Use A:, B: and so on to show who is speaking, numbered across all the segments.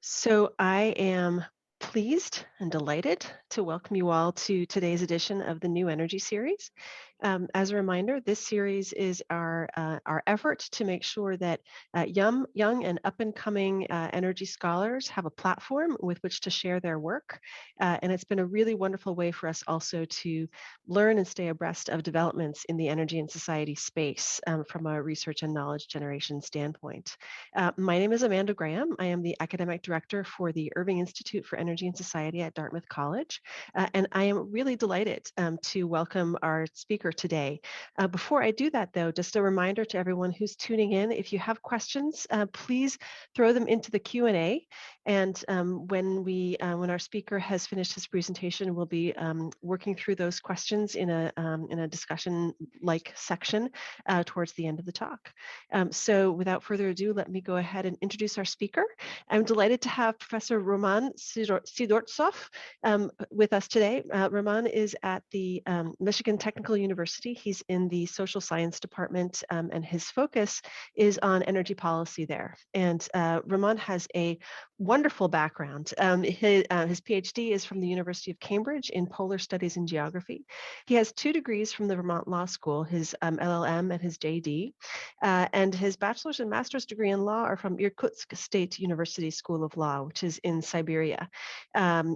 A: So I am pleased and delighted to welcome you all to today's edition of the New Energy Series. As a reminder, this series is our effort to make sure that young and up and coming energy scholars have a platform with which to share their work. And it's been a really wonderful way for us also to learn and stay abreast of developments in the energy and society space from a research and knowledge generation standpoint. My name is Amanda Graham. I am the academic director for the Irving Institute for Energy and Society at Dartmouth College, and I am really delighted to welcome our speaker today. Before I do that, though, just a reminder to everyone who's tuning in: if you have questions, please throw them into the Q&A, and when our speaker has finished his presentation, we'll be working through those questions in a discussion-like section towards the end of the talk. So without further ado, let me go ahead and introduce our speaker. I'm delighted to have Professor Roman Sidortsov with us today. Roman is at the Michigan Technical University. He's in the social science department, and his focus is on energy policy there. And Roman has a wonderful background. His PhD is from the University of Cambridge in polar studies and geography. He has 2 degrees from the Vermont Law School, his LLM and his JD. And his bachelor's and master's degree in law are from Irkutsk State University School of Law, which is in Siberia,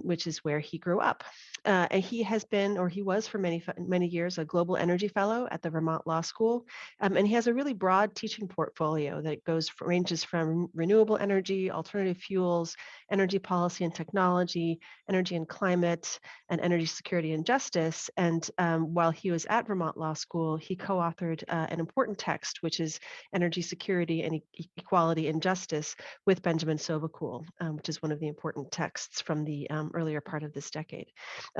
A: which is where he grew up. And he has been, or he was for many years, a global energy fellow at the Vermont Law School. And he has a really broad teaching portfolio that ranges from renewable energy, alternative fuels, energy policy and technology, energy and climate, and energy security and justice. And while he was at Vermont Law School, he co-authored an important text, which is Energy Security and Equality and Justice with Benjamin Sovacool, which is one of the important texts from the earlier part of this decade.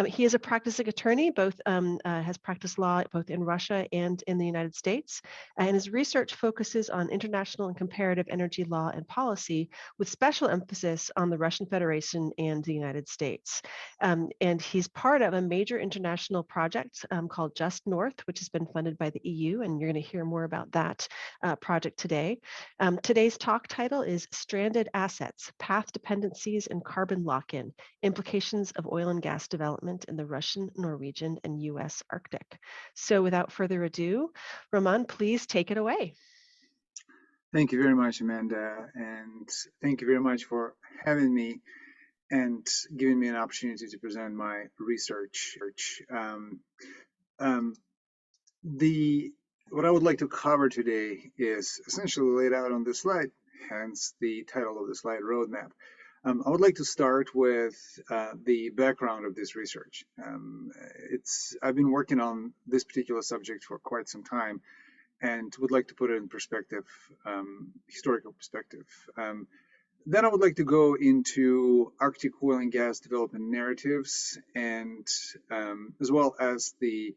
A: He is a practicing attorney, has practiced law both in Russia and in the United States, and his research focuses on international and comparative energy law and policy, with special emphasis on the Russian Federation and the United States. And he's part of a major international project called Just North, which has been funded by the EU, and you're going to hear more about that project today. Today's talk title is Stranded Assets, Path Dependencies and Carbon Lock-in, Implications of Oil and Gas Development in the Russian, Norwegian, and U.S. Arctic. So without further ado, Roman, please take it away.
B: Thank you very much, Amanda, and thank you very much for having me and giving me an opportunity to present my research. What I would like to cover today is essentially laid out on this slide, hence the title of the slide, Roadmap. I would like to start with the background of this research. I've been working on this particular subject for quite some time, and would like to put it in perspective, historical perspective. Then I would like to go into Arctic oil and gas development narratives, and as well as the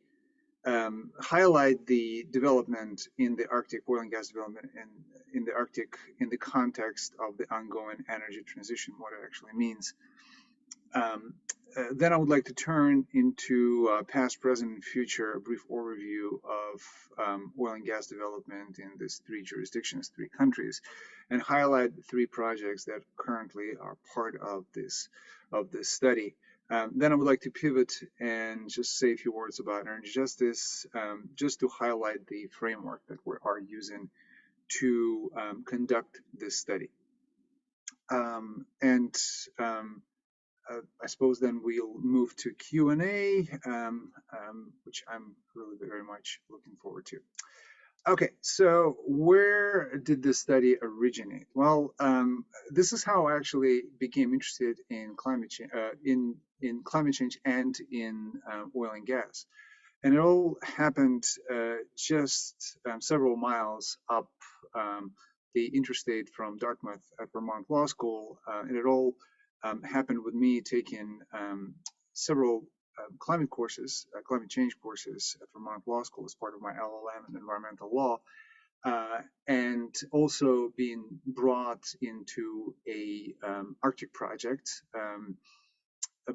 B: highlight the development in the Arctic oil and gas development and in the Arctic in the context of the ongoing energy transition, what it actually means. Then I would like to turn into past, present, and future, a brief overview of oil and gas development in these 3 jurisdictions, 3 countries, and highlight the 3 projects that currently are part of this study. Then I would like to pivot and just say a few words about energy justice, just to highlight the framework that we are using to conduct this study. I suppose then we'll move to Q&A, which I'm really very much looking forward to. Okay, so where did this study originate? Well, this is how I actually became interested in climate change, in climate change and in oil and gas. And it all happened just several miles up the interstate from Dartmouth at Vermont Law School, and it all happened with me taking several climate change courses at Vermont Law School as part of my LLM in environmental law, and also being brought into a Arctic project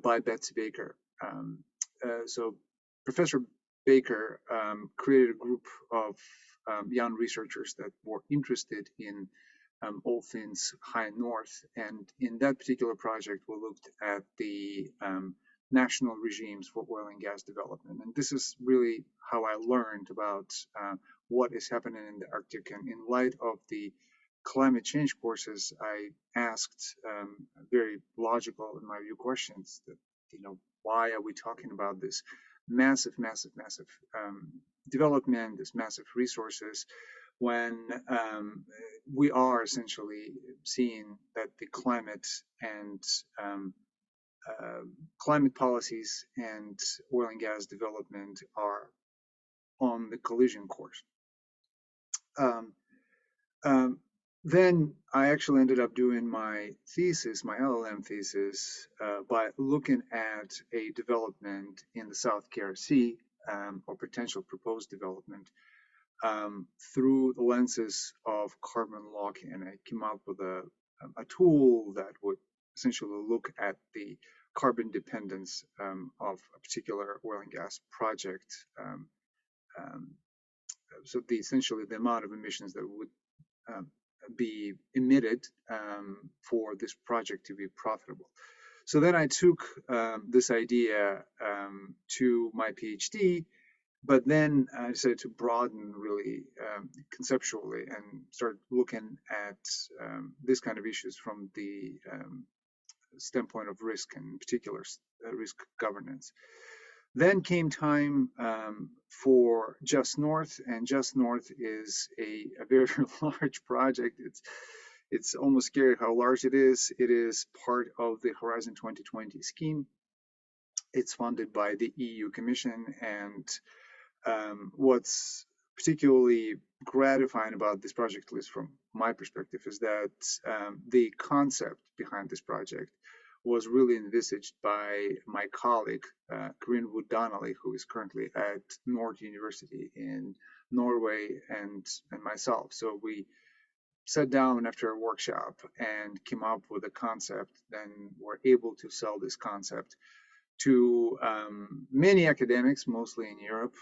B: by Betsy Baker. So Professor Baker created a group of young researchers that were interested in all things high north. And in that particular project, we looked at the national regimes for oil and gas development. And this is really how I learned about what is happening in the Arctic. And in light of the climate change courses, I asked very logical, in my view, questions that, why are we talking about this massive, massive, massive development, this massive resources, when we are essentially seeing that the climate and climate policies and oil and gas development are on the collision course. Um, um, then I actually ended up doing my thesis, my LLM thesis, by looking at a development in the South Kara Sea, or potential proposed development, through the lenses of carbon lock-in. I came up with a tool that would essentially look at the carbon dependence of a particular oil and gas project. So essentially the amount of emissions that would be emitted for this project to be profitable. So then I took this idea to my PhD, but then I decided to broaden really conceptually and start looking at this kind of issues from the standpoint of risk, and in particular risk governance. Then came time for Just North, and Just North is a very large project. It's almost scary how large it is. It is part of the Horizon 2020 scheme. It's funded by the EU Commission, and what's particularly gratifying about this project, at least from my perspective, is that the concept behind this project was really envisaged by my colleague, Corinne Wood Donnelly, who is currently at Norwegian University in Norway, and myself. So we sat down after a workshop and came up with a concept, then were able to sell this concept to many academics, mostly in Europe,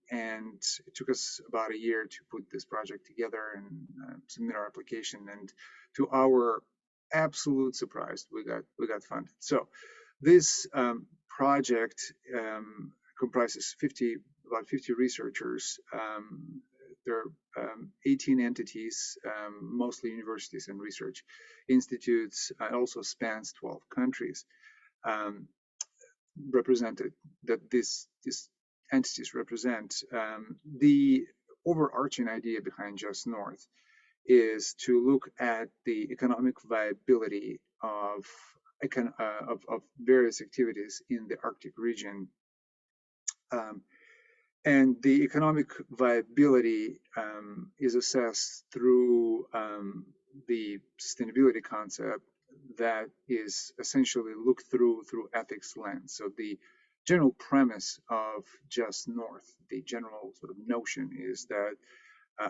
B: and it took us about a year to put this project together and submit our application. And to our absolute surprise, we got funded. So this project comprises about 50 researchers. There are 18 entities, mostly universities and research institutes. It also spans 12 countries. Represented, that these entities represent. The overarching idea behind Just North is to look at the economic viability of various activities in the Arctic region. And the economic viability is assessed through the sustainability concept that is essentially looked through ethics lens. So the general premise of Just North, the general sort of notion, is that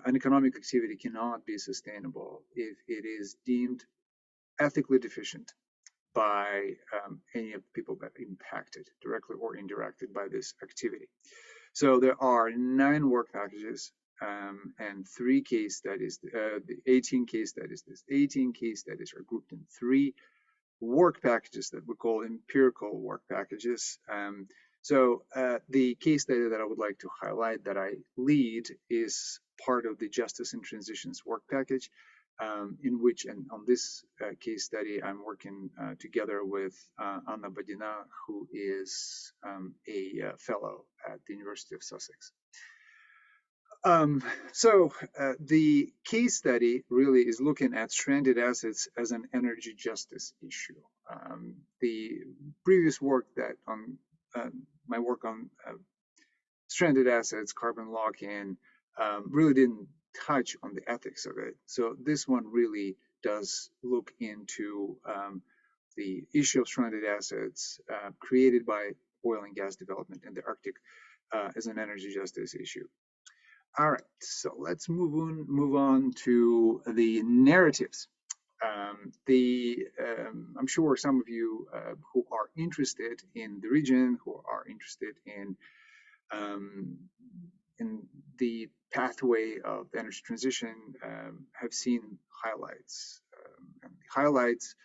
B: an economic activity cannot be sustainable if it is deemed ethically deficient by any of the people that are impacted directly or indirectly by this activity. So there are 9 work packages and 3 case studies, the 18 case studies. These 18 case studies are grouped in 3 work packages that we call empirical work packages. So the case study that I would like to highlight that I lead is part of the Justice and Transitions work package, in which, and on this case study, I'm working together with Anna Badina, who is a fellow at the University of Sussex. So the case study really is looking at stranded assets as an energy justice issue. The previous work that on my work on stranded assets, carbon lock-in, really didn't touch on the ethics of it. So this one really does look into the issue of stranded assets created by oil and gas development in the Arctic as an energy justice issue. All right, so let's move on to the narratives. I'm sure some of you who are interested in the region, who are interested in the pathway of energy transition, have seen highlights. And the highlights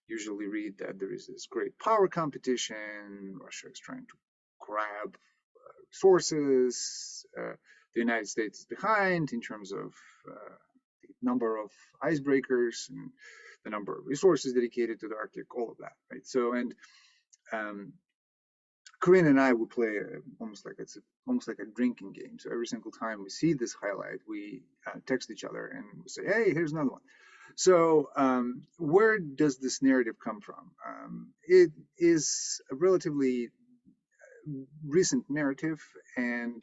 B: usually read that there is this great power competition. Russia is trying to grab resources. The United States is behind in terms of the number of icebreakers and the number of resources dedicated to the Arctic, all of that, right? So, and um, Corinne and I would play almost like a drinking game. So every single time we see this highlight, we text each other and we say, "Hey, here's another one." So where does this narrative come from? It is a relatively recent narrative, and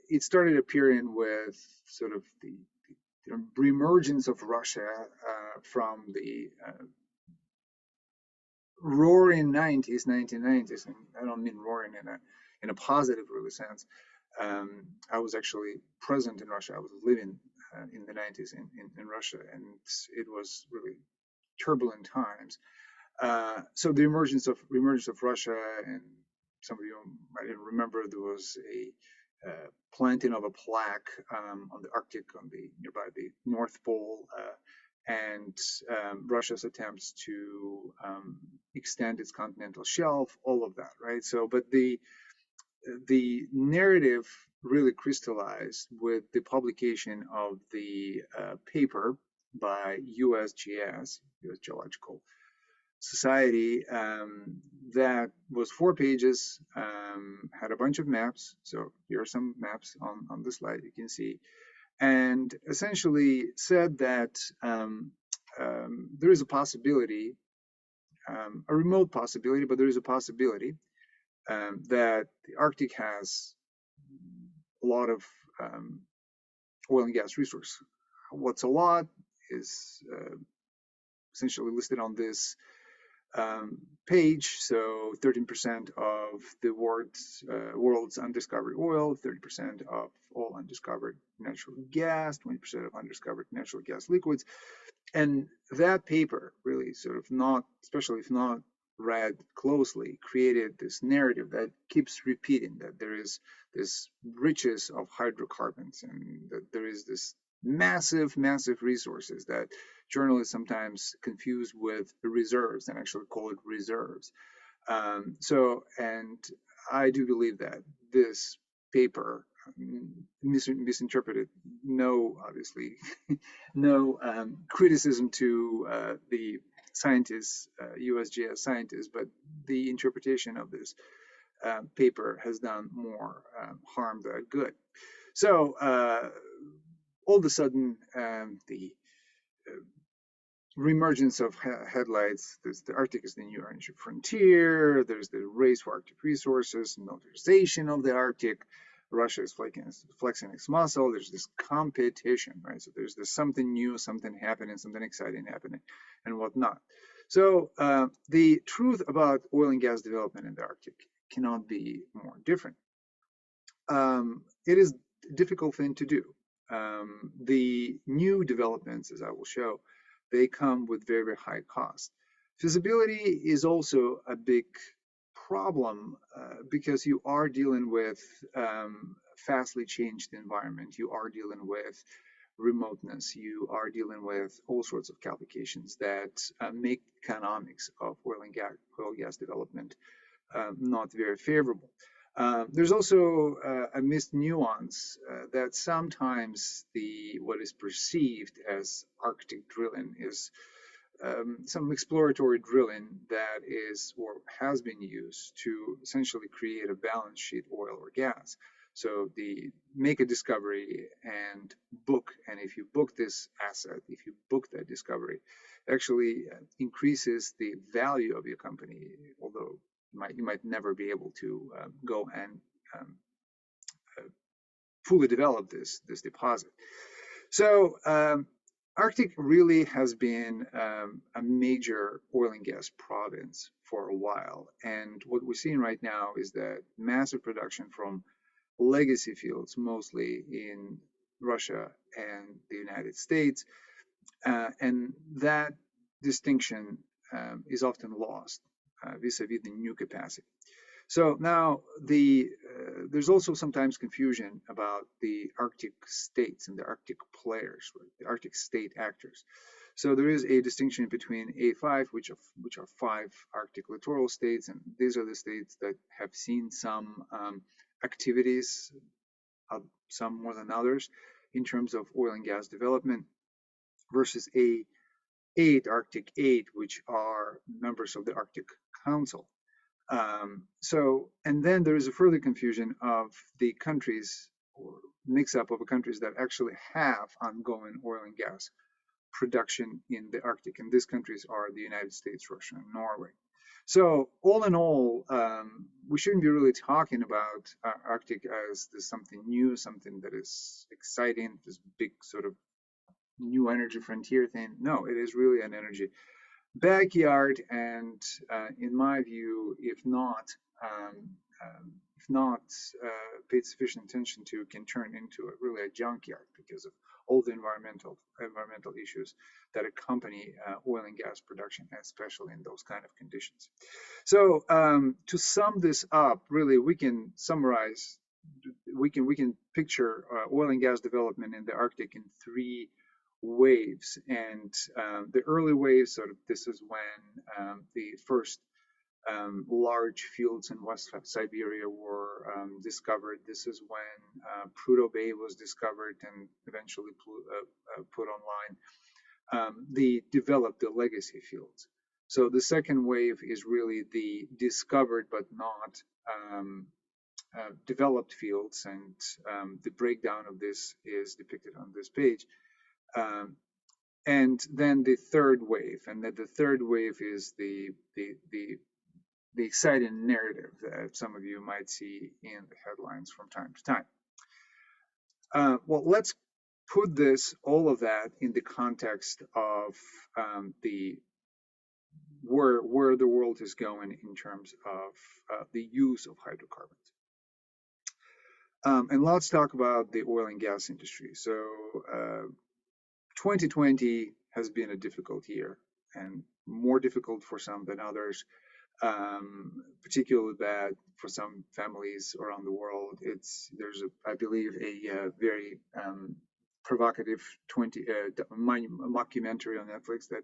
B: it started appearing with sort of the reemergence of Russia from the roaring 90s, 1990s, and I don't mean roaring in a positive really sense. I was actually present in Russia. I was living in the 90s in Russia, and it was really turbulent times. So the emergence of Russia, and some of you might remember there was a planting of a plaque on the Arctic, on the nearby the North Pole, and Russia's attempts to extend its continental shelf, all of that, right? So, but the narrative really crystallized with the publication of the paper by USGS, U.S. Geological Society, that was 4 pages, had a bunch of maps. So here are some maps on the slide you can see, and essentially said that there is a possibility, a remote possibility, but there is a possibility that the Arctic has a lot of oil and gas resource. What's a lot is essentially listed on this page. So 13% of the world's undiscovered oil, 30% of all undiscovered natural gas, 20% of undiscovered natural gas liquids. And that paper really sort of not, especially if not read closely, created this narrative that keeps repeating that there is this riches of hydrocarbons and that there is this massive resources that journalists sometimes confuse with reserves and actually call it reserves. So, and I do believe that this paper misinterpreted. No, obviously, no criticism to the scientists, USGS scientists, but the interpretation of this paper has done more harm than good. So all of a sudden, the reemergence of headlights. There's the Arctic is the new energy frontier. There's the race for Arctic resources, militarization of the Arctic. Russia is flexing its muscle. There's this competition, right? So there's this something new, something happening, something exciting happening, and whatnot. So the truth about oil and gas development in the Arctic cannot be more different. It is a difficult thing to do. The new developments, as I will show, they come with very high cost. Feasibility is also a big problem because you are dealing with fastly changed environment. You are dealing with remoteness. You are dealing with all sorts of complications that make economics of oil and gas development not very favorable. There's also a missed nuance that sometimes what is perceived as Arctic drilling is some exploratory drilling that is or has been used to essentially create a balance sheet, oil or gas. So make a discovery and book, and if you book this asset, if you book that discovery, actually increases the value of your company, although you might never be able to go and fully develop this deposit. So Arctic really has been a major oil and gas province for a while, and what we're seeing right now is that massive production from legacy fields, mostly in Russia and the United States, and that distinction is often lost vis-a-vis the new capacity. So now there's also sometimes confusion about the Arctic states and the Arctic players, right? The Arctic state actors. So there is a distinction between A5, which are 5 Arctic littoral states, and these are the states that have seen some activities, some more than others, in terms of oil and gas development, versus A8, Arctic 8, which are members of the Arctic Council. And then there is a further confusion of the countries or mix up of the countries that actually have ongoing oil and gas production in the Arctic. And these countries are the United States, Russia, and Norway. So all in all, we shouldn't be really talking about Arctic as this something new, something that is exciting, this big sort of new energy frontier thing. No, it is really an energy backyard, and in my view, um, if not paid sufficient attention to, can turn into really a junkyard because of all the environmental issues that accompany oil and gas production, especially in those kind of conditions. So to sum this up, really, we can summarize. We can picture oil and gas development in the Arctic in 3 waves. And the early waves, sort of, this is when the first large fields in West Siberia were discovered. This is when Prudhoe Bay was discovered and eventually put online. They developed the legacy fields. So the second wave is really the discovered but not developed fields, and the breakdown of this is depicted on this page. Um, and then the third wave, and that the third wave is the exciting narrative that some of you might see in the headlines from time to time. Well, let's put all of that in the context of the where the world is going in terms of the use of hydrocarbons. And let's talk about the oil and gas industry. So 2020 has been a difficult year, and more difficult for some than others, particularly bad for some families around the world. There's I believe a very provocative mockumentary on Netflix that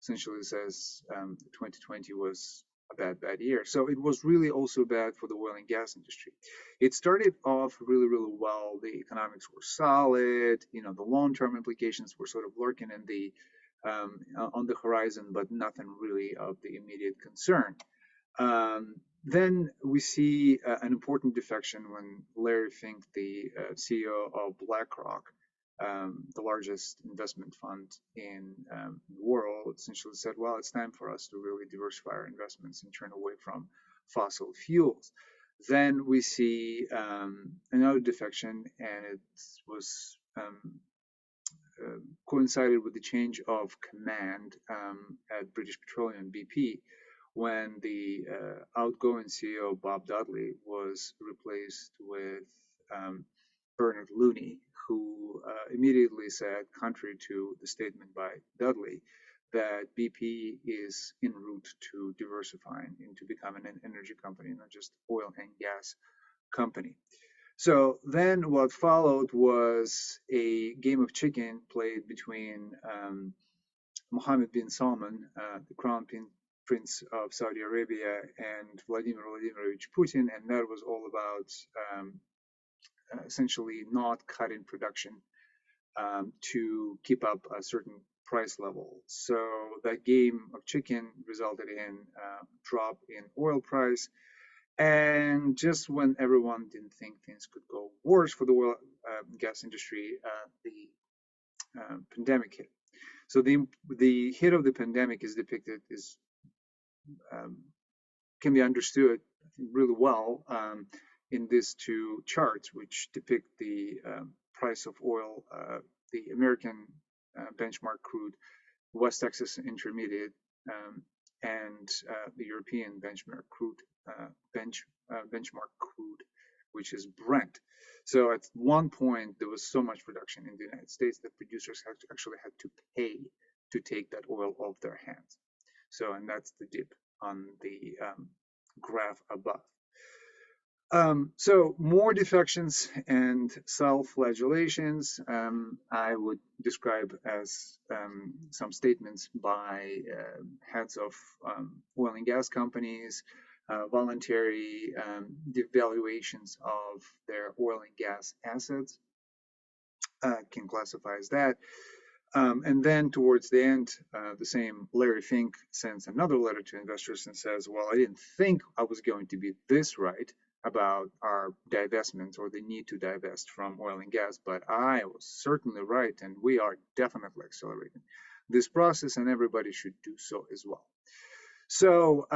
B: essentially says 2020 was a bad year. So it was really also bad for the oil and gas industry. It started off really well. The economics were solid. The long-term implications were sort of lurking in the on the horizon, but nothing really of the immediate concern. Then we see an important defection when Larry Fink, the CEO of BlackRock, the largest investment fund in the world, essentially said, well, it's time for us to really diversify our investments and turn away from fossil fuels. Then we see another defection, and it was coincided with the change of command at British Petroleum, BP, when the outgoing CEO, Bob Dudley, was replaced with Bernard Looney, who immediately said, contrary to the statement by Dudley, that BP is en route to diversifying into becoming an energy company, not just oil and gas company. So then what followed was a game of chicken played between Mohammed bin Salman, the crown prince of Saudi Arabia, and Vladimir Vladimirovich Putin, and that was all about essentially not cutting production to keep up a certain price level. So that game of chicken resulted in a drop in oil price. And just when everyone didn't think things could go worse for the oil gas industry, the pandemic hit. So the hit of the pandemic is depicted can be understood really well in these 2 charts, which depict the price of oil, the American benchmark crude, West Texas Intermediate, and the European benchmark crude, benchmark crude, which is Brent. So at one point, there was so much production in the United States that producers actually had to pay to take that oil off their hands. So, and that's the dip on the graph above. So more defections and self-flagellations, I would describe as some statements by heads of oil and gas companies, voluntary devaluations of their oil and gas assets, can classify as that. And then towards the end, the same Larry Fink sends another letter to investors and says, well, I didn't think I was going to be this right about our divestment or the need to divest from oil and gas, but I was certainly right, and we are definitely accelerating this process, and everybody should do so as well. So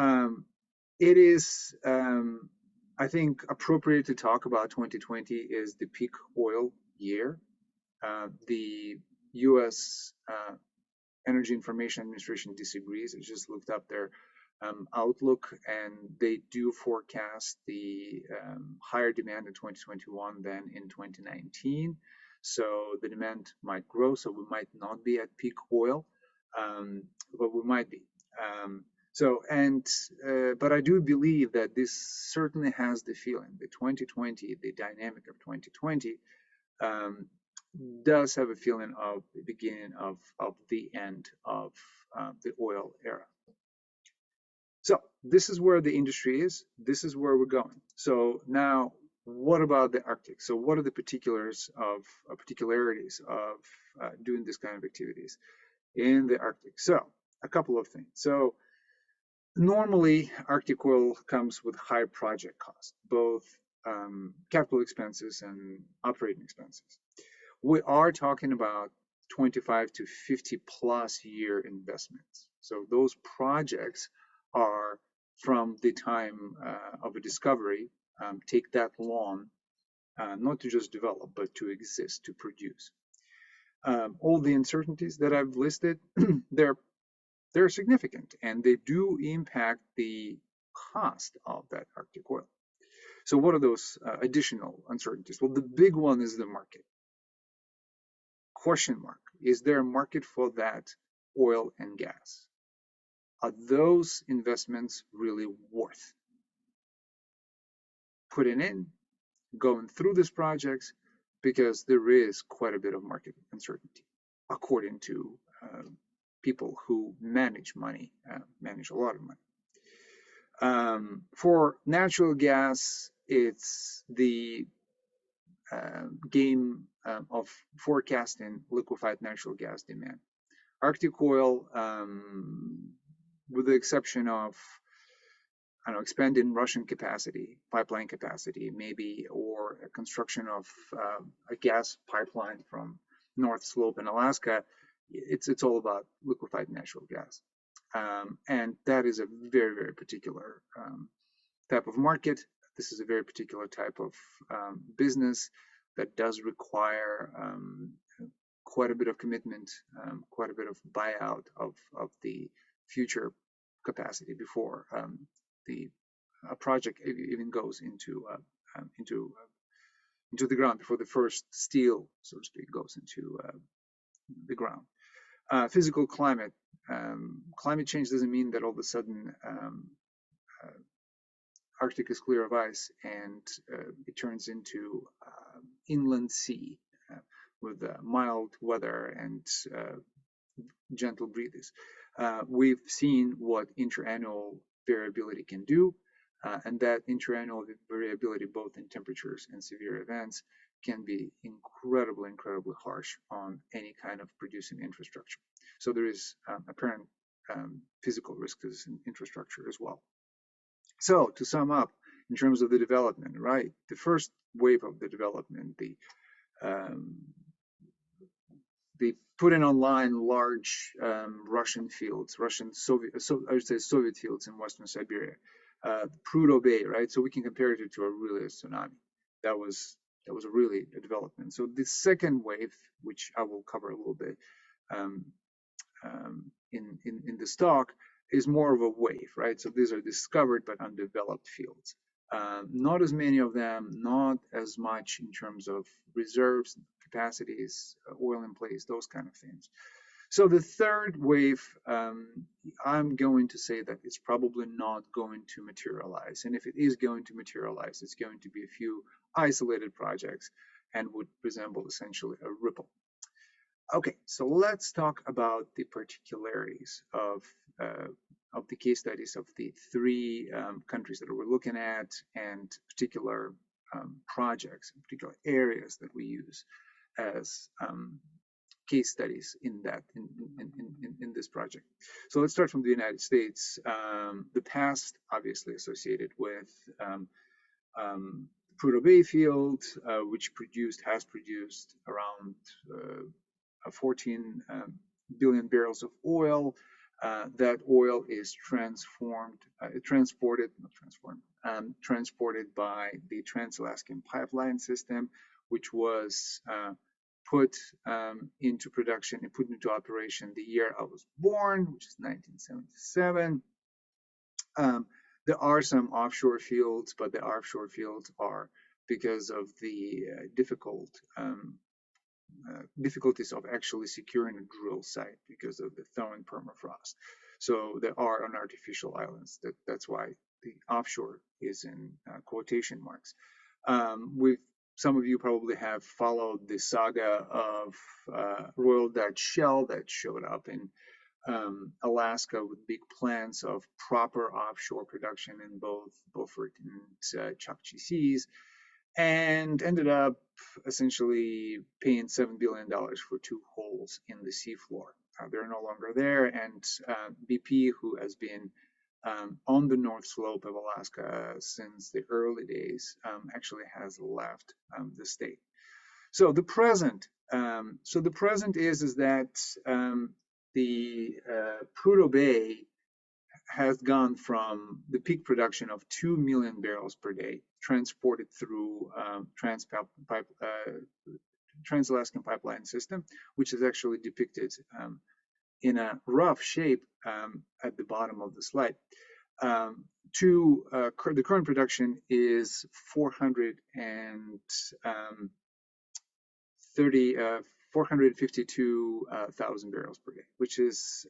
B: it is, I think, appropriate to talk about 2020 is the peak oil year. The U.S. Energy Information Administration disagrees. I just looked up their outlook, and they do forecast the higher demand in 2021 than in 2019. So the demand might grow. So we might not be at peak oil, but we might be. But I do believe that this certainly has the feeling, the 2020, the dynamic of 2020. Does have a feeling of the beginning of the end of the oil era. So this is where the industry is. This is where we're going. So now, what about the Arctic? So what are the particularities of doing this kind of activities in the Arctic? So a couple of things. So normally, Arctic oil comes with high project costs, both capital expenses and operating expenses. We are talking about 25 to 50 plus year investments. So those projects are from the time of a discovery, take that long, not to just develop, but to exist, to produce. All the uncertainties that I've listed, they're significant, and they do impact the cost of that Arctic oil. So what are those additional uncertainties? Well, the big one is the market. Question mark. Is there a market for that oil and gas? Are those investments really worth putting in, going through these projects? Because there is quite a bit of market uncertainty, according to people who manage money, manage a lot of money. For natural gas, it's the game of forecasting liquefied natural gas demand. Arctic oil, with the exception of, I don't know, expanding Russian capacity, pipeline capacity, maybe, or a construction of a gas pipeline from North Slope in Alaska, it's all about liquefied natural gas. And that is a very, very particular type of market. This is a very particular type of business that does require quite a bit of commitment, quite a bit of buyout of the future capacity before a project even goes into the ground, before the first steel, so to speak, goes into the ground. Physical climate. Climate change doesn't mean that all of a sudden Arctic is clear of ice and it turns into inland sea with mild weather and gentle breezes. We've seen what interannual variability can do, and that interannual variability, both in temperatures and severe events, can be incredibly harsh on any kind of producing infrastructure. So there is apparent physical risks in infrastructure as well. So to sum up, in terms of the development, right, the first wave of the development, the putting online large Russian fields, I would say Soviet fields in Western Siberia, Prudhoe Bay, right? So we can compare it to a tsunami. That was really a development. So the second wave, which I will cover a little bit in this talk, is more of a wave, right? So these are discovered but undeveloped fields. Not as many of them, not as much in terms of reserves, capacities, oil in place, those kind of things. So the third wave, I'm going to say that it's probably not going to materialize. And if it is going to materialize, it's going to be a few isolated projects and would resemble essentially a ripple. Okay, so let's talk about the particularities of the case studies of the three countries that we're looking at, and particular projects and particular areas that we use as case studies in this project. So let's start from the United States. The past, obviously associated with Prudhoe Bay field, which has produced around 14 billion barrels of oil. That oil is transported by the Trans-Alaskan pipeline system, which was put into production and put into operation the year I was born, which is 1977. There are some offshore fields, but the offshore fields are because of the difficulties of actually securing a drill site because of the thawing permafrost. So there are on artificial islands. That's why the offshore is in quotation marks. Some of you probably have followed the saga of Royal Dutch Shell that showed up in Alaska with big plans of proper offshore production in both Beaufort and Chukchi Seas, and ended up essentially paying $7 billion for two holes in the seafloor. They're no longer there, and BP, who has been on the North Slope of Alaska since the early days, actually has left the state. So the present is that the Prudhoe Bay has gone from the peak production of 2 million barrels per day transported through Trans-Alaskan pipeline system, which is actually depicted in a rough shape at the bottom of the slide. The current production is 452,000 barrels per day, which is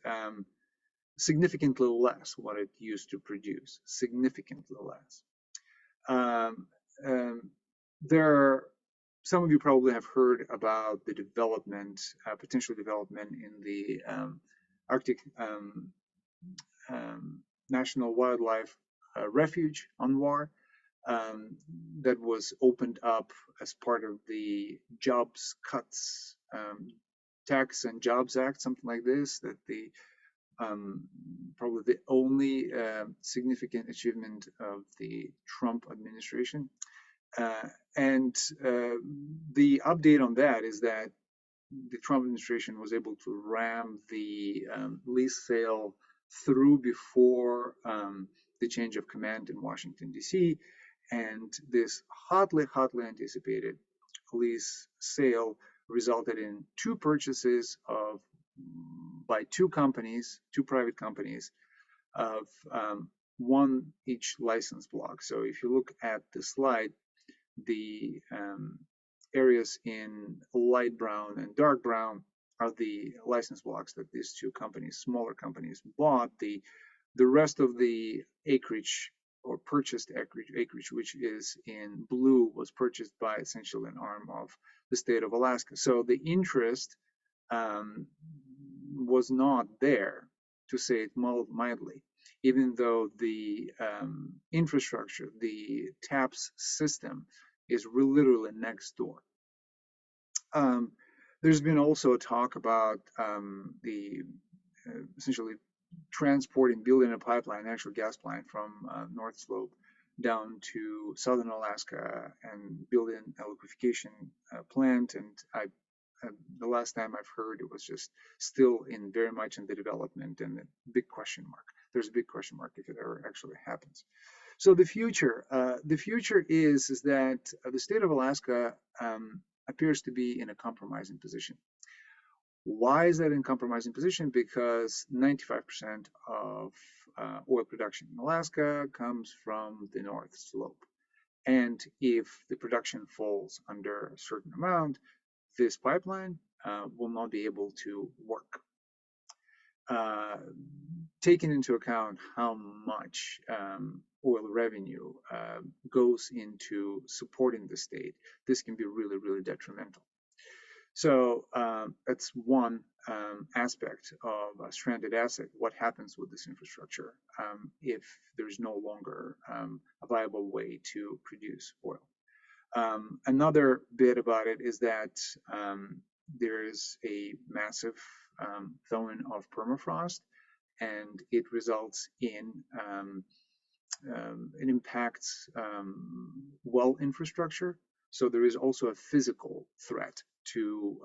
B: significantly less what it used to produce, significantly less. Some of you probably have heard about the potential development in the Arctic National Wildlife Refuge on Var that was opened up as part of the Jobs Cuts Tax and Jobs Act, something like this, that the probably the only significant achievement of the Trump administration. And the update on that is that the Trump administration was able to ram the lease sale through before the change of command in Washington, D.C. And this hotly anticipated lease sale resulted in two purchases by two private companies, of one each license block. So if you look at the slide, the areas in light brown and dark brown are the license blocks that these two companies, smaller companies, bought. The rest of the acreage or purchased acreage, which is in blue, was purchased by essentially an arm of the state of Alaska. So the interest was not there, to say it mildly, even though the infrastructure, the TAPS system, is literally next door. There's been also talk about essentially building a pipeline, natural gas plant from North Slope down to southern Alaska and building a liquefaction plant. And the last time I've heard, it was just still very much in the development, and a big question mark. There's a big question mark if it ever actually happens. So the future is that the state of Alaska appears to be in a compromising position. Why is that in compromising position? Because 95% of oil production in Alaska comes from the North Slope. And if the production falls under a certain amount, this pipeline will not be able to work. uh, taking into account how much oil revenue goes into supporting the state, this can be really, really detrimental. So that's one aspect of a stranded asset. What happens with this infrastructure if there's no longer a viable way to produce oil? Another bit about it is that there is a massive thawing of permafrost, and it results in it impacts well infrastructure. So there is also a physical threat to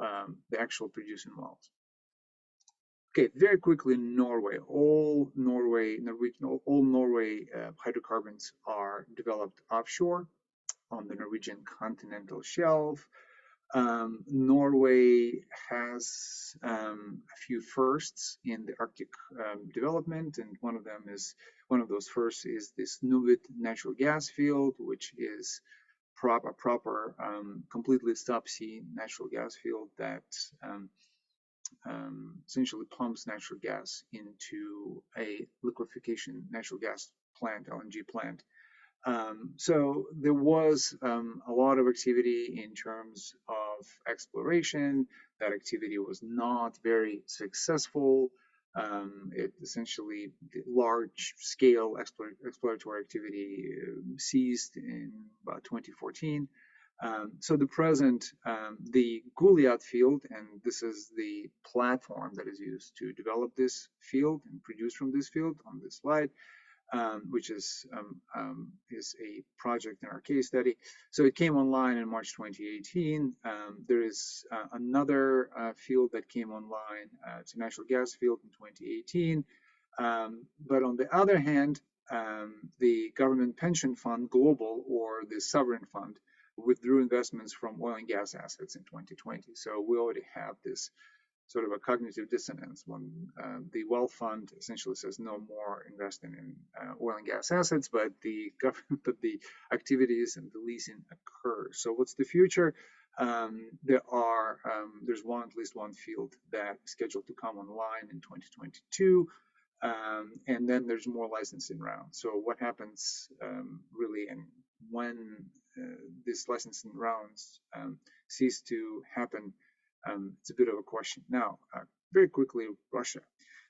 B: the actual producing wells. Okay, very quickly, Norway. All Norway hydrocarbons are developed offshore on the Norwegian continental shelf. Norway has a few firsts in the Arctic development, and one of those firsts is this Nuvit natural gas field, which is a proper, completely subsea natural gas field that essentially pumps natural gas into a liquefaction natural gas plant, LNG plant. So there was a lot of activity in terms of exploration. That activity was not very successful. It essentially, the large scale exploratory activity ceased in about 2014. So the present, the Goliath field, and this is the platform that is used to develop this field and produce from this field on this slide, which is a project in our case study. So it came online in March 2018. There is another field that came online. It's a natural gas field in 2018. But on the other hand, the government pension fund global, or the sovereign fund, withdrew investments from oil and gas assets in 2020. So we already have this sort of a cognitive dissonance when the wealth fund essentially says no more investing in oil and gas assets, but the government, but the activities and the leasing occurs. So what's the future? There's at least one field that is scheduled to come online in 2022. And then there's more licensing rounds. So what happens really, and when these licensing rounds cease to happen, it's a bit of a question. Now, very quickly, Russia.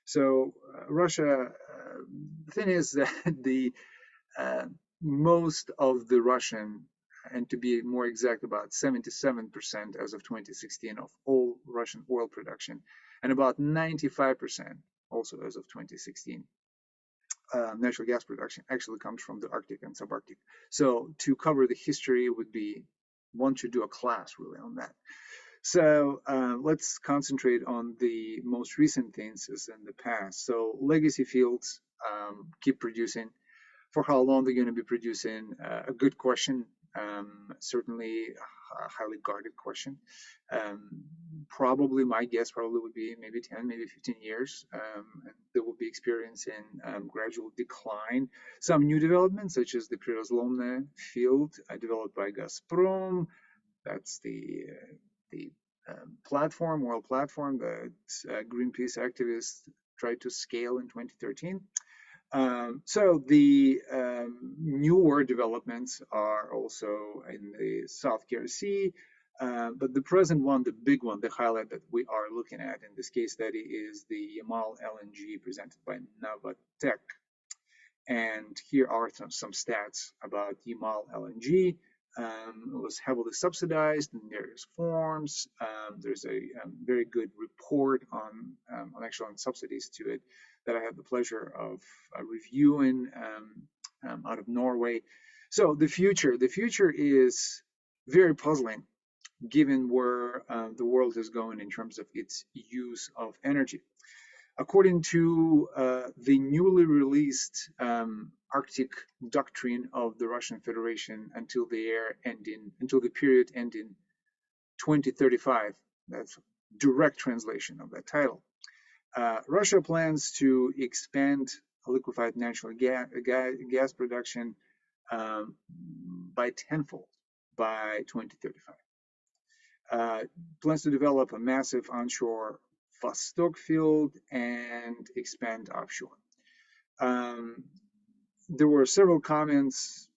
B: So Russia, the thing is that the most of the Russian, and to be more exact, about 77% as of 2016 of all Russian oil production, and about 95% also as of 2016. Natural gas production actually comes from the Arctic and subarctic. So to cover the history would be, one should do a class really on that. So let's concentrate on the most recent things in the past. So legacy fields keep producing. For how long they're going to be producing? A good question. Certainly a highly guarded question. Probably my guess probably would be maybe 10, maybe 15 years. And they will be experiencing gradual decline. Some new developments, such as the Prirozlomne field developed by Gazprom. That's the platform, oil platform that Greenpeace activists tried to scale in 2013. So the newer developments are also in the South Kara Sea, but the present one, the big one, the highlight that we are looking at in this case study is the Yamal LNG presented by Novatec. And here are some stats about Yamal LNG. It was heavily subsidized in various forms. There's a very good report on subsidies to it that I had the pleasure of reviewing out of Norway. So the future is very puzzling, given where the world is going in terms of its use of energy. According to the newly released Arctic doctrine of the Russian Federation until the period ending 2035, that's direct translation of that title. Russia plans to expand liquefied natural gas production by tenfold by 2035. Plans to develop a massive onshore Vostok field and expand offshore. There were several comments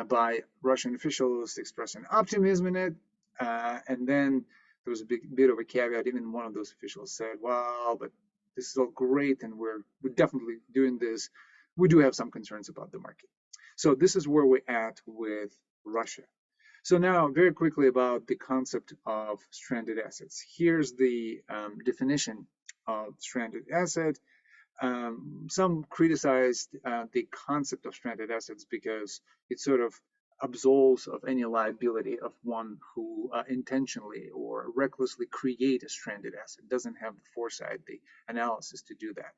B: by Russian officials expressing optimism in it, and then there was a bit of a caveat. Even one of those officials said, "Well, but this is all great, and we're definitely doing this. We do have some concerns about the market." So this is where we're at with Russia. So now, very quickly about the concept of stranded assets. Here's the definition of stranded asset. Some criticized the concept of stranded assets because it sort of absolves of any liability of one who intentionally or recklessly create a stranded asset, doesn't have the foresight, the analysis to do that.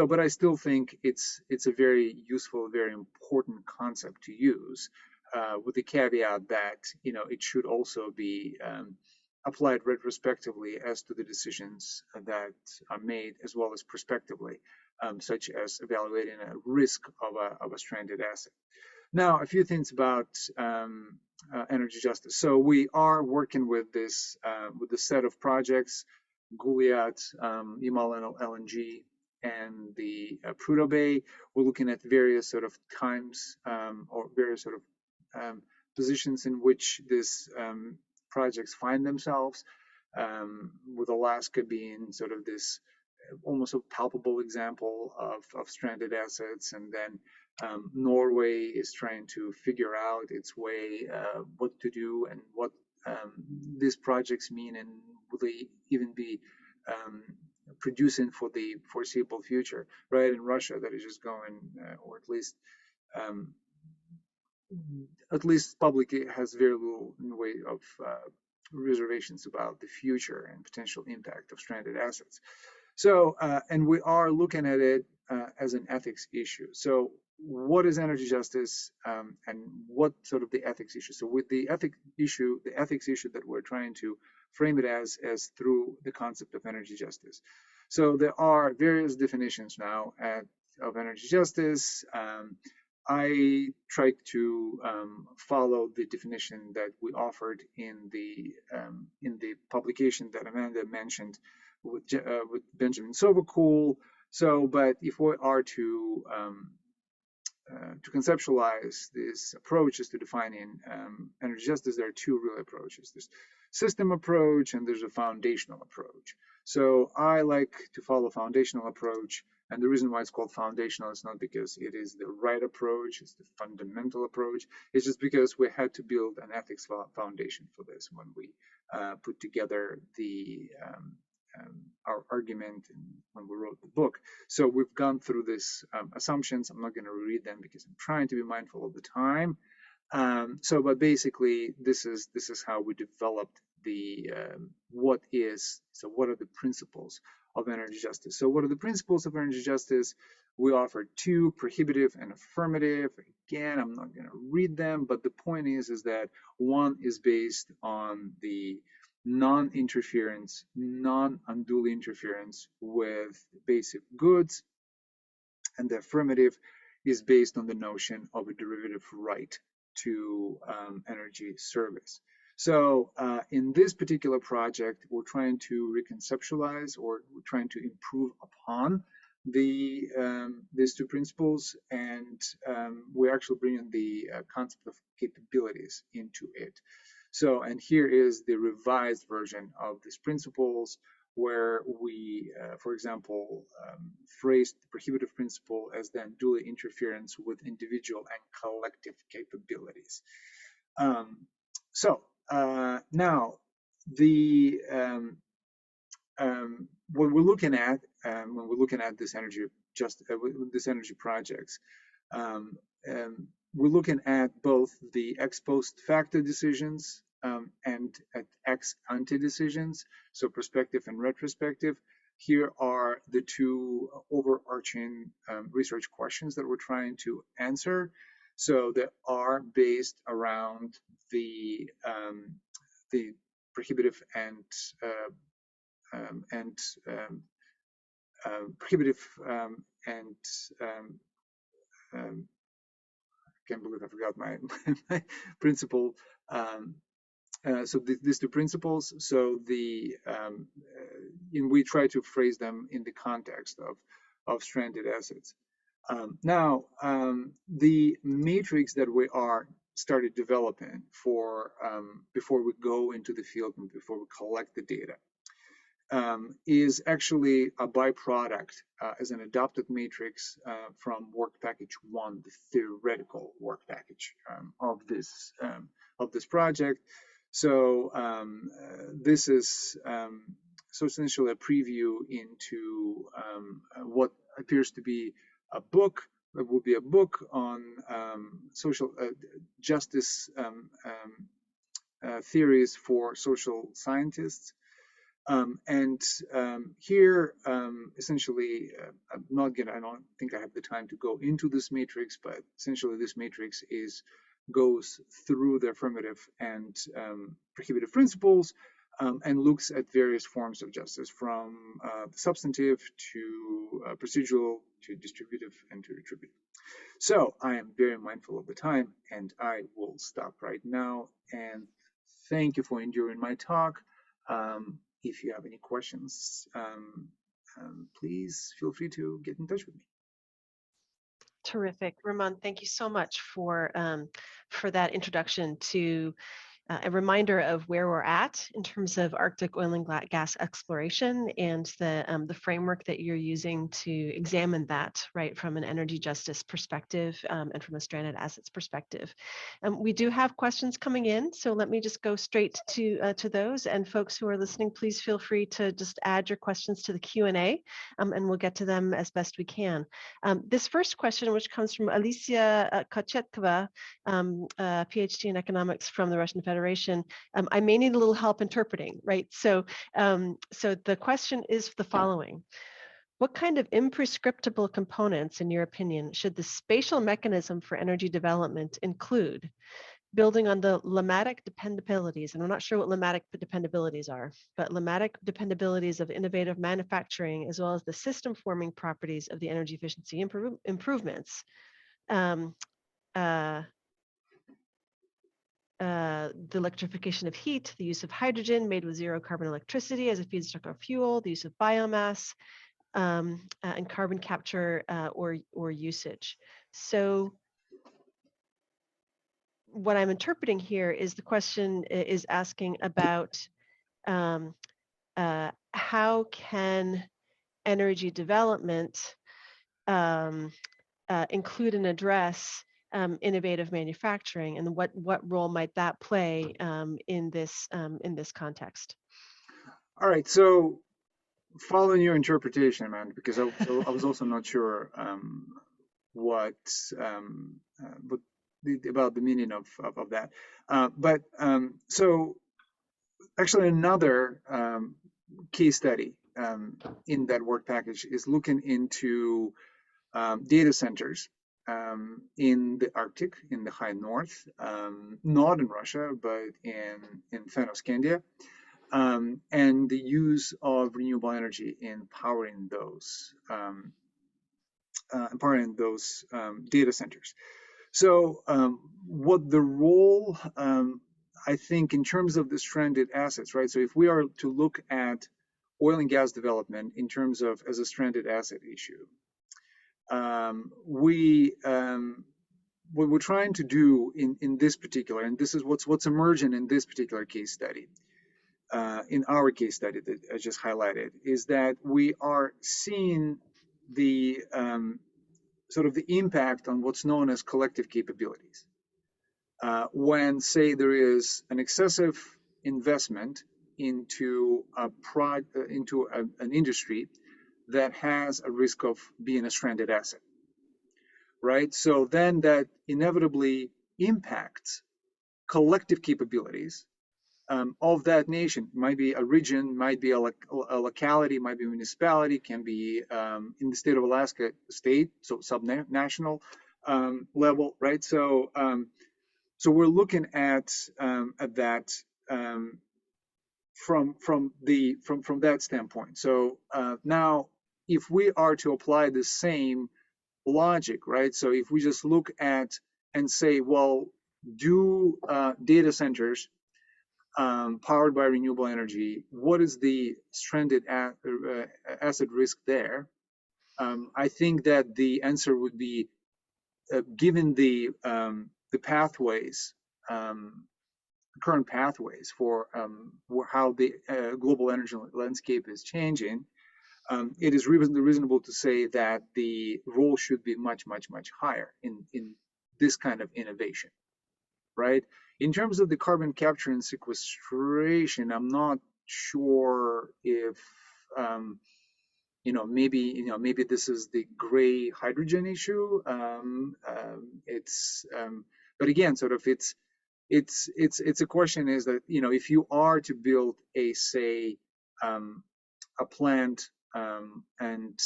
B: But I still think it's a very useful, very important concept to use, with the caveat that it should also be applied retrospectively as to the decisions that are made, as well as prospectively, such as evaluating a risk of a stranded asset. Now, a few things about energy justice. So we are working with this set of projects, Goliath, Yamal LNG, and the Prudhoe Bay. We're looking at various sort of times, or various sort of positions in which these projects find themselves, with Alaska being sort of this almost a palpable example of stranded assets, and then Norway is trying to figure out its way, what to do and what these projects mean, and will they even be producing for the foreseeable future, right? In Russia, that is just going, or um, at least publicly has very little in the way of reservations about the future and potential impact of stranded assets. So, and we are looking at it as an ethics issue. So, what is energy justice, and what sort of the ethics issue? So, with the ethics issue that we're trying to frame it as through the concept of energy justice. So, there are various definitions now of energy justice. I tried to follow the definition that we offered in the publication that Amanda mentioned with Benjamin Sovacool. So, but if we are to conceptualize this approaches to defining energy justice, there are two real approaches. There's system approach and there's a foundational approach. So I like to follow foundational approach. And the reason why it's called foundational is not because it is the right approach, it's the fundamental approach. It's just because we had to build an ethics foundation for this when we put together our argument and when we wrote the book. So we've gone through these assumptions. I'm not going to read them because I'm trying to be mindful of the time. But basically, this is how we developed the what are the principles of energy justice? So what are the principles of energy justice? We offer two: prohibitive and affirmative. Again, I'm not going to read them, but the point is that one is based on the non-interference, non-unduly interference with basic goods, and the affirmative is based on the notion of a derivative right to energy service. So in this particular project, we're trying to reconceptualize, or we're trying to improve upon these two principles, and we're actually bringing the concept of capabilities into it. So, and here is the revised version of these principles, where we, for example, phrased the prohibitive principle as the unduly interference with individual and collective capabilities. Now, the what we're looking at when we're looking at this energy projects, we're looking at both the ex post facto decisions and at ex ante decisions, so prospective and retrospective. Here are the two overarching research questions that we're trying to answer. So they are based around the prohibitive and prohibitive and I can't believe I forgot my principle So these two principles. So we try to phrase them in the context of stranded assets. The matrix that we are started developing for before we go into the field and before we collect the data is actually a byproduct as an adopted matrix from work package 1, the theoretical work package of this project. So this is so essentially a preview into what appears to be a book. It will be a book on social justice theories for social scientists. Here, essentially, I don't think I have the time to go into this matrix, but essentially this matrix goes through the affirmative and prohibitive principles and looks at various forms of justice, from substantive to procedural to distributive and to retributive. So I am very mindful of the time, and I will stop right now. And thank you for enduring my talk. If you have any questions, please feel free to get in touch with me.
A: Terrific. Ramon, thank you so much for that introduction to a reminder of where we're at in terms of Arctic oil and gas exploration and the framework that you're using to examine that, right, from an energy justice perspective and from a stranded assets perspective. We do have questions coming in, so let me just go straight to those. And folks who are listening, please feel free to just add your questions to the Q&A, and we'll get to them as best we can. This first question, which comes from Alicia Kochetkova, PhD in economics from the Russian Federation. I may need a little help interpreting, right? So the question is the following. What kind of imprescriptible components, in your opinion, should the spatial mechanism for energy development include, building on the lemmatic dependabilities? And I'm not sure what lemmatic dependabilities are, but lemmatic dependabilities of innovative manufacturing, as well as the system-forming properties of the energy efficiency improvements. The electrification of heat, the use of hydrogen made with zero carbon electricity as a feedstock or fuel, the use of biomass, and carbon capture or usage. So what I'm interpreting here is the question is asking about how can energy development include and address innovative manufacturing, and what role might that play in this context?
B: All right, so following your interpretation, man, because I was also not sure what about the meaning of that. So actually another case study in that work package is looking into data centers in the Arctic, in the high north, not in Russia, but in Fennoscandia, and the use of renewable energy in powering those data centers. So what the role, I think, in terms of the stranded assets, right? So if we are to look at oil and gas development in terms of as a stranded asset issue, what we're trying to do in this particular, and this is what's emerging in this particular case study, in our case study that I just highlighted, is that we are seeing the sort of the impact on what's known as collective capabilities. When, say, there is an excessive investment into an industry that has a risk of being a stranded asset, right? So then that inevitably impacts collective capabilities of that nation. Might be a region, might be a locality, might be a municipality, can be in the state of Alaska, state, so subnational level, right? So so we're looking at that from that standpoint. So now, if we are to apply the same logic, right? So if we just look at and say, well, do data centers powered by renewable energy, what is the stranded asset risk there? I think that the answer would be, given the pathways, um, current pathways for how the global energy landscape is changing, it is reasonable to say that the role should be much, much, much higher in this kind of innovation, right? In terms of the carbon capture and sequestration, I'm not sure if um, maybe this is the gray hydrogen issue. But again, sort of it's a question is that if you are to build um, a plant, and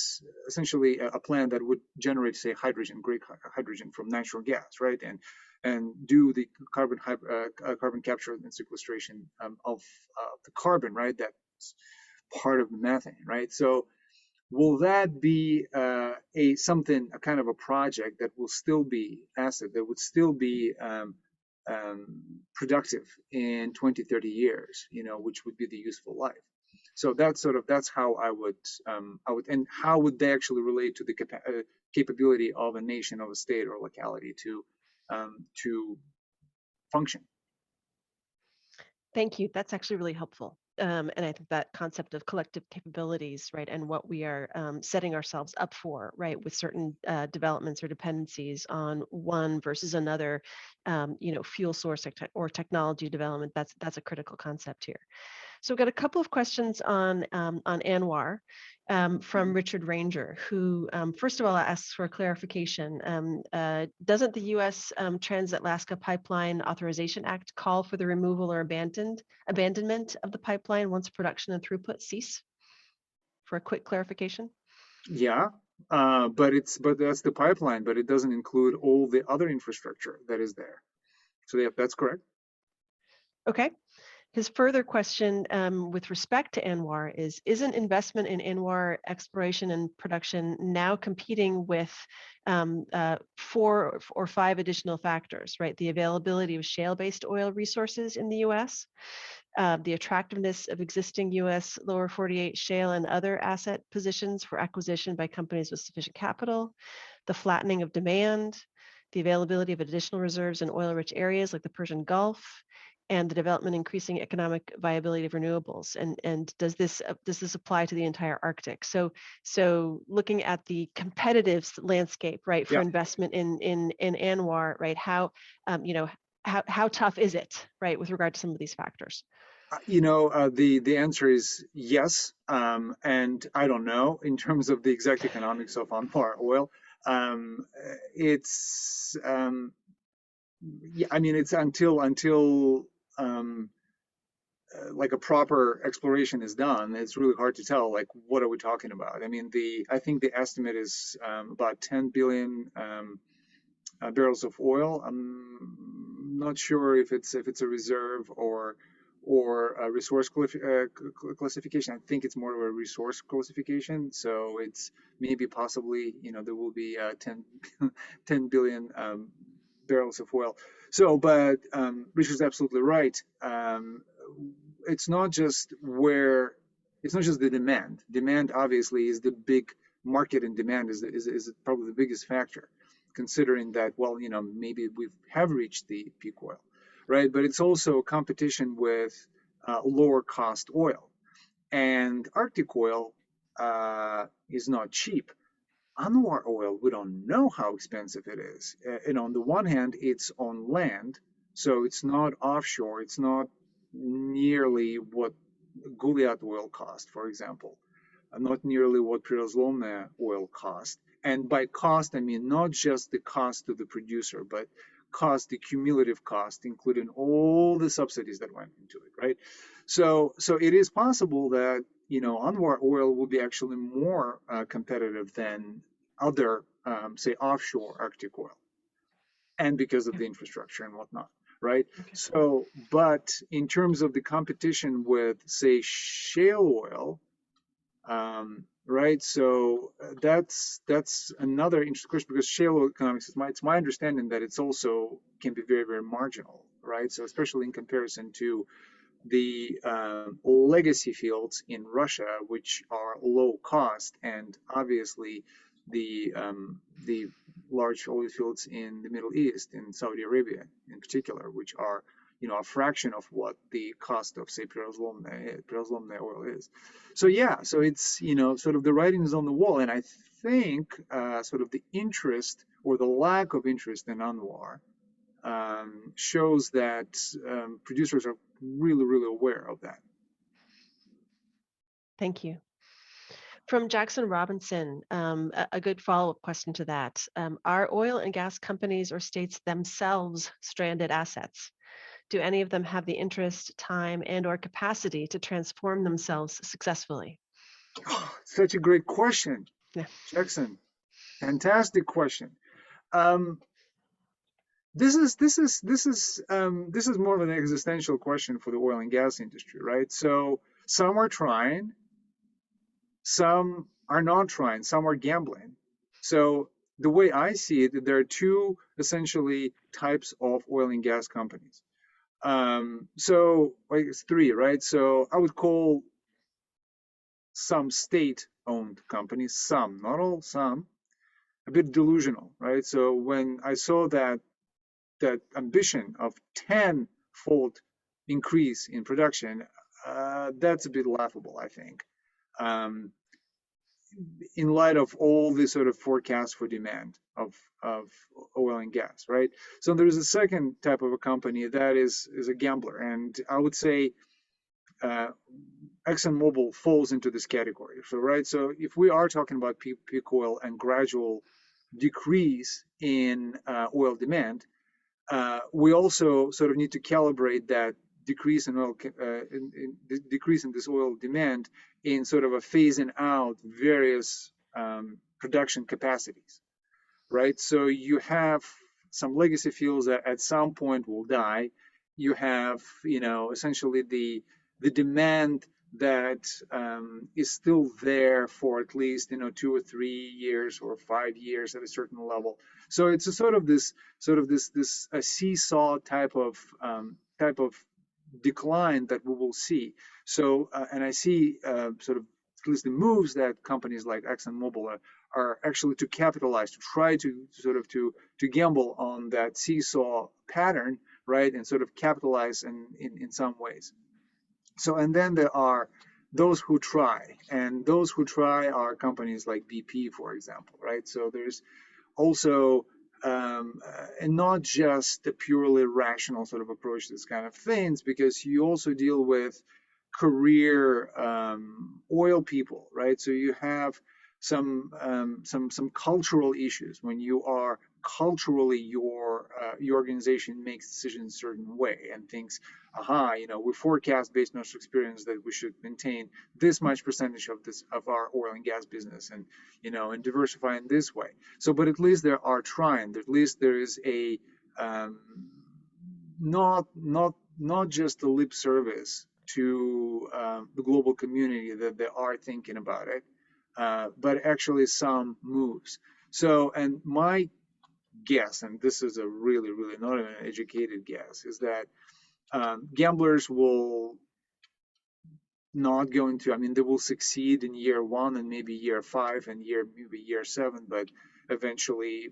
B: essentially a plant that would generate, say, gray hydrogen from natural gas, right, and do the carbon capture and sequestration of the carbon, right, that's part of the methane, right? So will that be a kind of a project that will still be asset, that would still be productive in 20, 30 years, which would be the useful life? So that's how and how would they actually relate to the capability of a nation, of a state or locality to function?
A: Thank you. That's actually really helpful. And I think that concept of collective capabilities, right, and what we are setting ourselves up for, right, with certain developments or dependencies on one versus another, fuel source or technology development. That's a critical concept here. So we've got a couple of questions on ANWR from Richard Ranger, who first of all asks for a clarification. Doesn't the U.S. Trans-Alaska Pipeline Authorization Act call for the removal or abandonment of the pipeline once production and throughput cease? For a quick clarification.
B: Yeah, but that's the pipeline, but it doesn't include all the other infrastructure that is there. So yeah, that's correct.
A: Okay. His further question with respect to ANWR is, isn't investment in ANWR exploration and production now competing with 4 or 5 additional factors, right? The availability of shale-based oil resources in the U.S., the attractiveness of existing U.S. lower 48 shale and other asset positions for acquisition by companies with sufficient capital, the flattening of demand, the availability of additional reserves in oil-rich areas like the Persian Gulf, and the development increasing economic viability of renewables. And does this apply to the entire Arctic? So looking at the competitive landscape, right, for
B: Yeah.
A: investment in ANWR, right, how tough is it, right, with regard to some of these factors?
B: The answer is yes, and I don't know in terms of the exact economics of on-par oil. It's Yeah, I mean, it's until like a proper exploration is done, it's really hard to tell, like, what are we talking about? I mean, I think the estimate is about 10 billion barrels of oil. I'm not sure if it's a reserve or a resource classification. I think it's more of a resource classification. So it's maybe possibly, there will be 10 billion barrels of oil. So, but Richard's absolutely right. It's not just where it's not just the demand. Demand obviously is the big market, and demand is probably the biggest factor, considering that, well, maybe we have reached the peak oil, right? But it's also competition with lower cost oil, and Arctic oil is not cheap. Anwar oil, we don't know how expensive it is. And on the one hand, it's on land, so it's not offshore. It's not nearly what Goliath oil cost, for example, not nearly what Prirozlomne oil cost. And by cost, I mean not just the cost to the producer, but the cumulative cost, including all the subsidies that went into it, right? So it is possible that Anwar oil will be actually more competitive than other, say, offshore Arctic oil, and because of
A: Okay.
B: the infrastructure and whatnot, right?
A: Okay.
B: So, but in terms of the competition with, say, shale oil, right? So that's another interesting question, because shale oil economics, it's my understanding that it's also can be very, very marginal, right? So especially in comparison to the legacy fields in Russia, which are low cost, and obviously the large oil fields in the Middle East, in Saudi Arabia in particular, which are a fraction of what the cost of say petrozlomne oil is. So yeah, so it's sort of the writing is on the wall, and I think sort of the interest or the lack of interest in Anwar shows that producers are really, really aware of that.
A: Thank you. From Jackson Robinson, a good follow-up question to that. Are oil and gas companies or states themselves stranded assets? Do any of them have the interest, time, and/or capacity to transform themselves successfully?
B: Oh, such a great question,
A: Yeah.
B: Jackson. Fantastic question. Um, this is more of an existential question for the oil and gas industry, right? So some are trying, some are not trying, some are gambling. So the way I see it, there are two essentially types of oil and gas companies. So like it's three, right? So I would call some state-owned companies, some, not all, some, a bit delusional, right? So when I saw that ambition of tenfold increase in production, that's a bit laughable, I think, um, in light of all the sort of forecasts for demand of oil and gas, right? So there's a second type of a company that is a gambler, and I would say uh, ExxonMobil falls into this category. So right, so if we are talking about peak oil and gradual decrease in oil demand, we also sort of need to calibrate that decrease in oil decrease in this oil demand in sort of a phasing out various production capacities, right? So you have some legacy fields that at some point will die. You have, essentially the demand that is still there for at least 2 or 3 years or 5 years at a certain level. So it's a sort of this a seesaw type of decline that we will see. So and I see sort of at least the moves that companies like ExxonMobil are actually to capitalize, to try to sort of to gamble on that seesaw pattern, right, and sort of capitalize in some ways. So and then there are those who try, and those who try are companies like BP, for example, right? So there's also and not just a purely rational sort of approach to this kind of things, because you also deal with career oil people, right? So you have some cultural issues when you are culturally your organization makes decisions a certain way and thinks, aha, we forecast based on our experience that we should maintain this much percentage of our oil and gas business, and diversify in this way. So, but at least there are trying. At least there is a um, not just a lip service to the global community that they are thinking about it, but actually some moves. So, and my guess, and this is a really, really not an educated guess, is that gamblers will not going to, I mean, they will succeed in year one and maybe year five and maybe year seven, but eventually,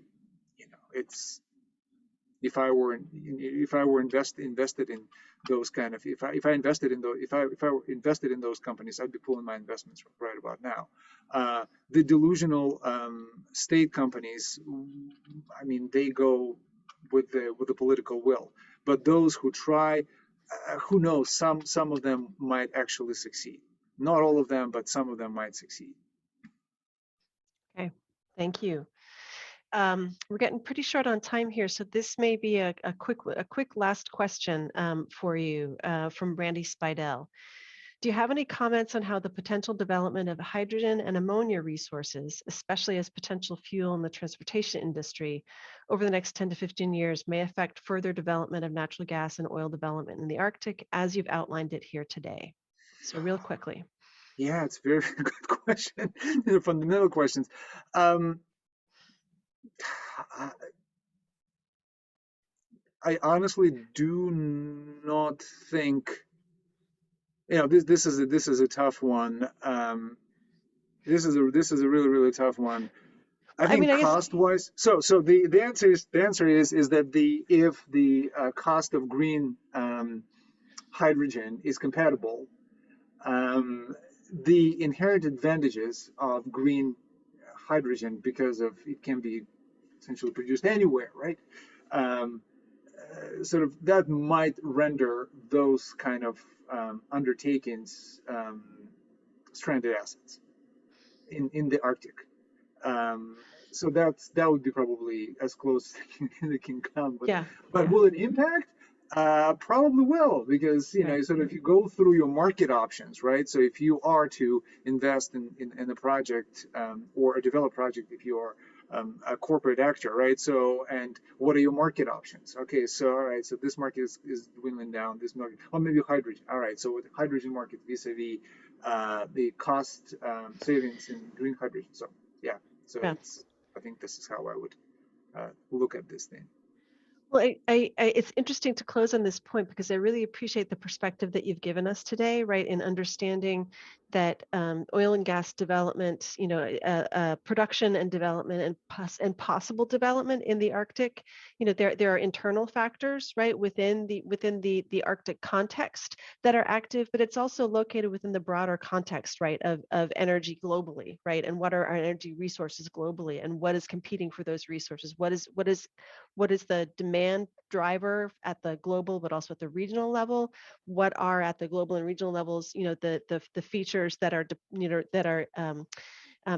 B: it's if I were invested in those kind of if I invested in those if I were invested in those companies, I'd be pulling my investments right about now. The delusional state companies, I mean, they go with the political will, but those who try, who knows, some of them might actually succeed. Not all of them, but some of them might succeed.
A: Okay, thank you. We're getting pretty short on time here, so this may be a quick last question for you from Brandy Spidell. Do you have any comments on how the potential development of hydrogen and ammonia resources, especially as potential fuel in the transportation industry, over the next 10 to 15 years may affect further development of natural gas and oil development in the Arctic as you've outlined it here today? So real quickly.
B: Yeah, it's a very good question. They're fundamental questions. Um, I honestly do not think This is a tough one. This is a really tough one. I
A: I
B: think
A: mean, I guess,
B: cost wise. So the answer is that the if the cost of green hydrogen is compatible, um, the inherent advantages of green hydrogen, because of it can be essentially produced anywhere, right? Um, Sort of that might render those kind of undertakings stranded assets in the Arctic. Um, so that would be probably as close as it can come. But
A: yeah,
B: but
A: yeah,
B: will it impact? Probably will, because
A: right,
B: sort of if you go through your market options, right? So if you are to invest in a project, or a developed project, if you are a corporate actor, right? So, and what are your market options? Okay, so all right, so this market is dwindling down. This market, or maybe hydrogen. All right, so with the hydrogen market vis-a-vis the cost savings in green hydrogen. So yeah, so
A: yeah.
B: I think this is how I would look at this thing.
A: Well, it's interesting to close on this point because I really appreciate the perspective that you've given us today, right? In understanding that oil and gas development, production and development and possible development in the Arctic, there are internal factors, right, within the Arctic context that are active, but it's also located within the broader context, right, of energy globally, right, and what are our energy resources globally, and what is competing for those resources, what is the demand driver at the global but also at the regional level, what are at the global and regional levels, the features that are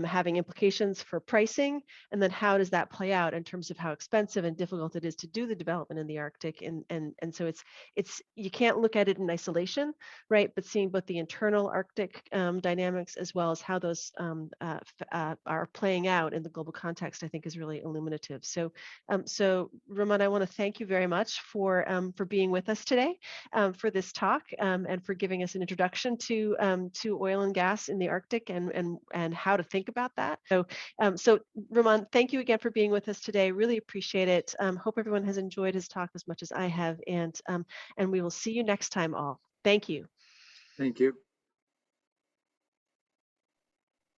A: having implications for pricing, and then how does that play out in terms of how expensive and difficult it is to do the development in the Arctic, and so it's you can't look at it in isolation, right? But seeing both the internal Arctic dynamics as well as how those are playing out in the global context, I think is really illuminative. So Roman, I want to thank you very much for being with us today, for this talk, and for giving us an introduction to oil and gas in the Arctic and how to think about that. So Roman, thank you again for being with us today. Really appreciate it. Hope everyone has enjoyed his talk as much as I have, and we will see you next time all. Thank you.
B: Thank you.